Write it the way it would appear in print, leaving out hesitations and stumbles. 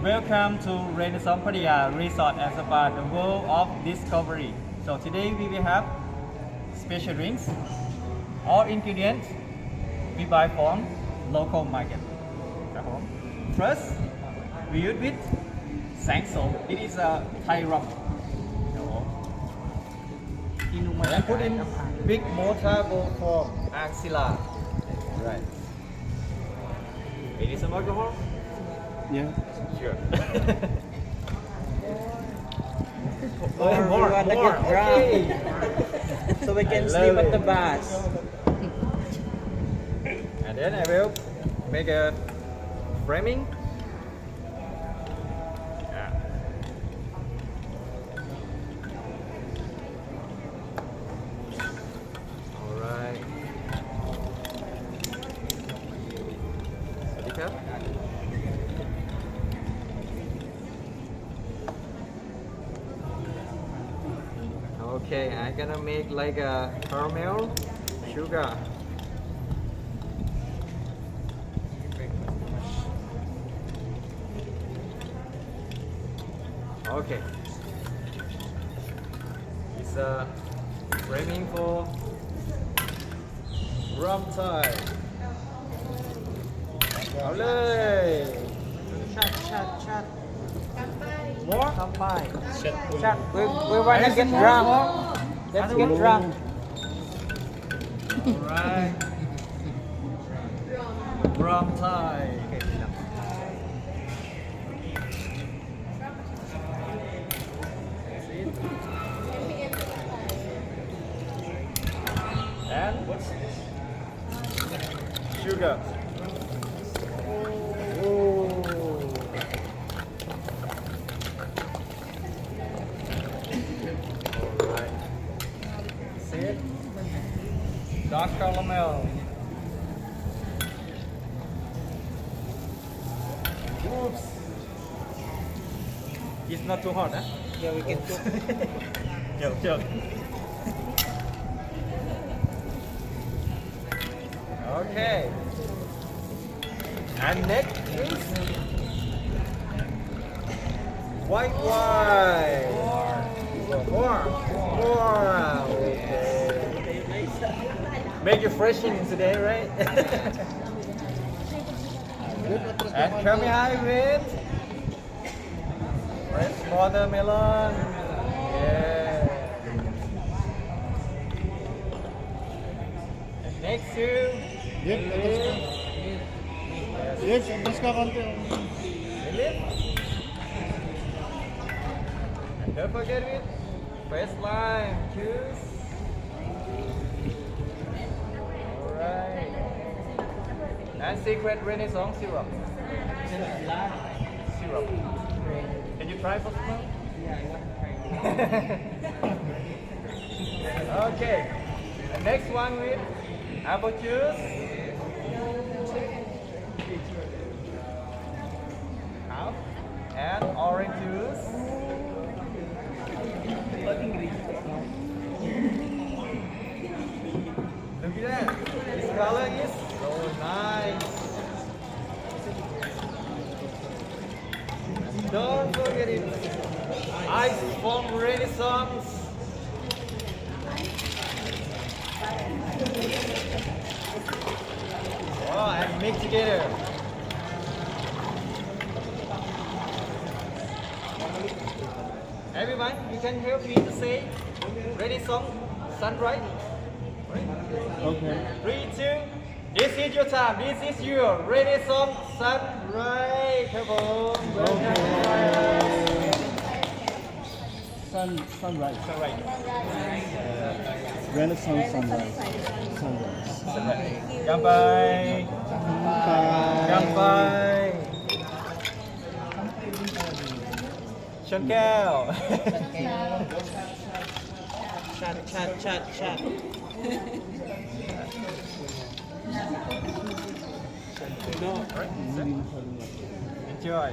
Welcome to Renaissance Pattaya Resort and Spa, the world of discovery. So today we will have special drinks. All ingredients we buy from local market. First, we use with Sangso. It is a Thai rum. And put in big mortar bowl form Axilla. Right. It is some alcohol? Yeah. Sure. More. Okay. So we can sleep at the bus. And then I will make a framing. All right. Okay, I'm gonna make like a caramel sugar. Okay, it's a framing for rum Thai. เอาเลย Shot. More? Kampai. Shot. We wanna get drunk. Let's get drunk. Alright. Rum Thai. And what's this? Sugar. Dark caramel. Oops. It's not too hot, huh? Yeah, we can cook. Joke. Okay. And next is white wine. More. Okay. Make you fresh in today, right? And come here with fresh watermelon. Yeah. And next to Yes, mas kakanti. Philip. And don't forget with fresh lime juice. And secret Renaissance syrup. Syrup. Can you try for smell? Yeah, I want to try. Okay. The next one with apple juice. Half. And orange juice. Look at that. This color is so nice. Don't forget it. Ice from Renaissance. Oh, and mix together. Everyone, you can help me to say Renaissance sunrise. Okay. 3, 2, this is your time. This is your Renaissance sunrise. Come on. Sunrise. Sunrise. Renaissance sunrise. Kanpai. Kanpai. ชนแก้ว Shot. Enjoy.